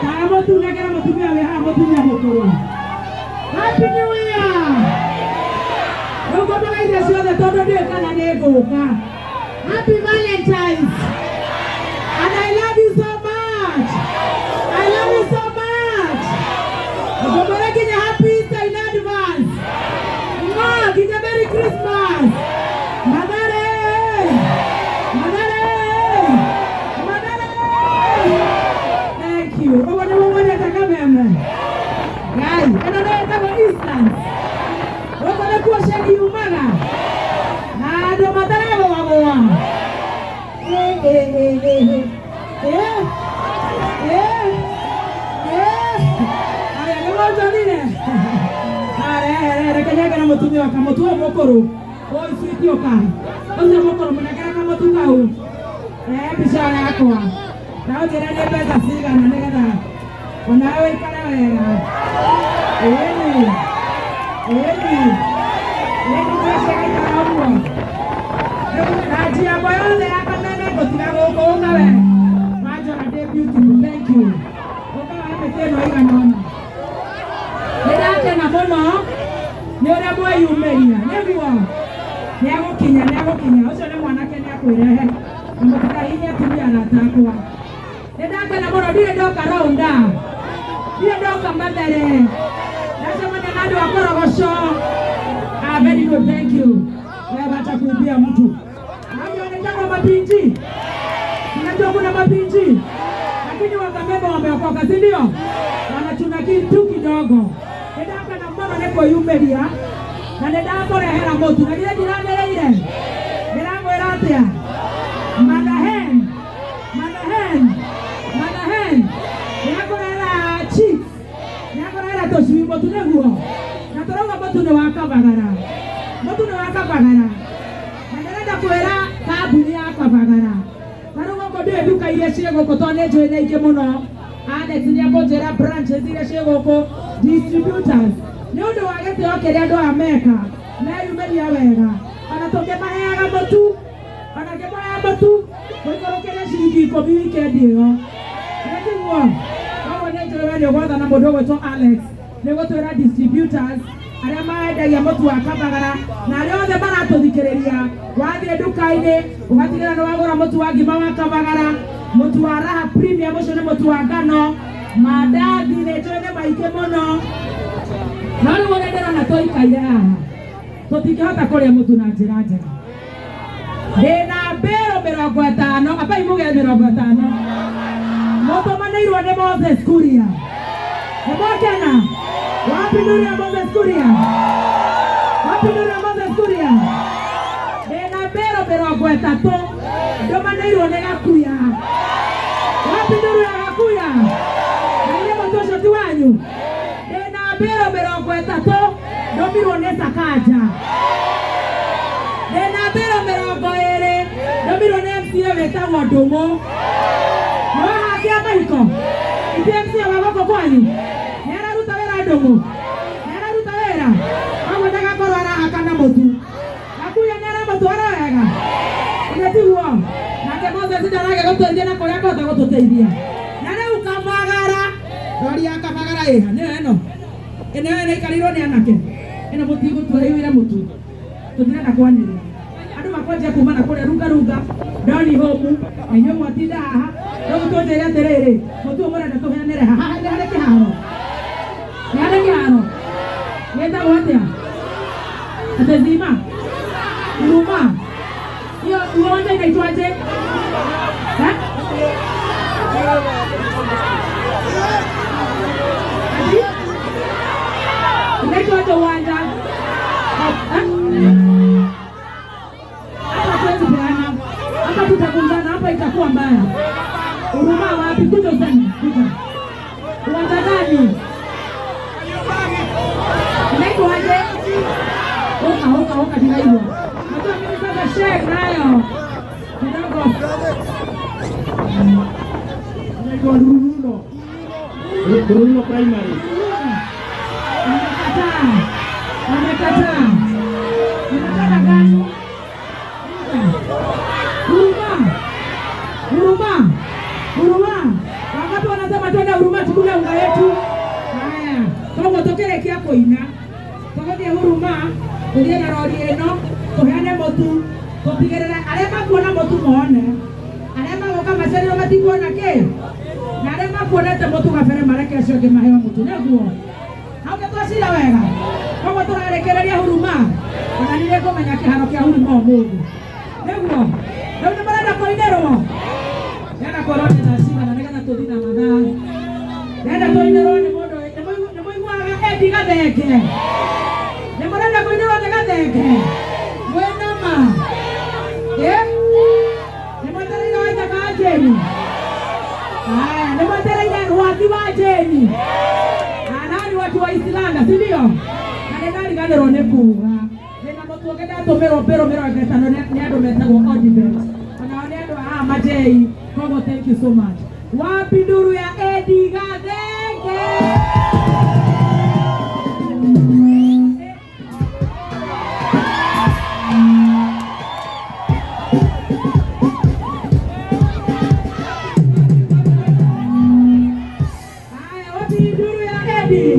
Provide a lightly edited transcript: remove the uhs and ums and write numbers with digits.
Kama tunakera matumia weha matumia mokoro. Happy New Year. Rogo bana ile sio de todo dia kana nego ka. Happy Valentine's. And I love you so much. I love you so much. Rogo bana kenya happy Easter in advance. Mwah, kenya Merry Christmas. Madare. Thank you. Oh, what do you want? Guys, I don't know about Eastern. What do you want to do, Mana? I don't know. Now they are never the singer and another. When I wake up, thank you. Nedaka na moro dire doka ronda. Dire doka madare. Nasema na nado akorogosho. Ah, very good, thank you. Wewe acha kuibia mtu. Hapo wanataka mapinji. Unajua kuna mapinji. Lakini wakabeba wameokoka, si ndio? Wanachuna kitu kidogo. Nedaka na moro neko yumeria. Na nedaka rehera motu. Na ile jirani ile. Mirango eratia. Madahen. Toshibo tuneguo na toroga batune wakabagara manderenda kwera kabuni yakabagara tarugo kodie duka ile ciego kotone joine ike muno ane tinia kojera branches ile ciego ko distributors ni undu wagete okeria ndo ameka na yumeria wega anatoke maheaga motu anakebaya motu koikorokere shilingi 10 weekend iyo ndio kwa ndio ndio gwatha na mundu wetwo Alex nego twera distributors aria maendagia mutu wa kabagara na aria othe maratuthikiriria wathie nduka-ini ugatigĩra nĩ wagũra mutu wa ngima wa kabagara mutu wa Raha Premium ucio nĩ mutu wa ngano mandathi nĩ njũĩ maingĩ mũno no rĩu ũrĩa ndĩrona tũikaire haha tũtingĩhota kũrĩa mutu na njĩra njega ndĩna mbĩrũ 50 abai mũgĩe 50 mũtũmanĩirwo nĩ Moses Kuria Mbokena wapi nuru ya Moses Kuria? Wapi nuru ya Moses Kuria? Dena bero 3 ndoma nairo ne gakuya. Wapi nuru ya gakuya? Nile mtosho tiwanyu. Dena bero 3 ndomiro ne sakaja. Dena bero 2 ndomiro ne msie wetagwo ndomo. Waha kia maiko. Itemsia wabako kwanyu. Domo. Nera ruta wera. Wangu taka korora akana motu. Akuya nera motu ara wega. Unetiwa. Na ke Moses ndarage goteithia na koria kothe gututeithia. Na riu kabagara. Dori akabagara iha. Ni eno. Eno ene ikarirwo ni anake. Eno mutigo tureira mutu. Tutirenda kwanĩrĩra. Andu makonje kuma na kuria runga. Ndoni homu. Enyo mwatinda haha. Riu tũnjĩre atĩrĩrĩ. Mutu ũmũrenda tũheanĩre haha. Ndĩrĩ kĩharo. Yada kiano, yada watia, ada zima, rumah, yo uangnya kayak itu aja, hah? Ini itu aja uangnya, hah? Apa tuh sebenarnya? Apa tidak kunjung apa itakuwa mbaya? Rumah wapi kujo sana, uangnya tadi. Naiko aje? Oka dinaiwa. Nato mimi sasa shake nayo. Kidogo. Naiko Ruruno primary. Amekataa. Unataka gani? Huruma. Wangapi wanasema twende huruma? tuge unga yetu. Haya, koguo tukirekia kuina tugathie Huruma tuthie na rori ino tuheane mutu tutigirire aria makuona mutu mone aria magoka macerero matikuona ki na aria makuonete mutu gabere mareke acio angi maheo mutu niguo hau twacira wega koguo turarekereria Huruma ona nire kumenya kiharo kia Huruma umuthi niguo riu ni marenda kuinirwo nenda korwo ni thaa cigana nigetha tuthi na mathaa nenda tuinirwo ni mundu ni muiguaga Eddie Gathenge ni murenda kuinirwo ni Gathenge mwinama ni mwetereire waithaka wa Jeni haya ni mwetereire rwati wa Jeni nani watu wa Isilanda si ndio na nindariganirwo ni kuga ndina mutu ungi ndatumirwo mbiro 50 ni andu metagwo Odibet onao ni andu a Majei koguo thank you so much wapi nduru ya Eddie Gathenge haya wapi nduru ya Eddie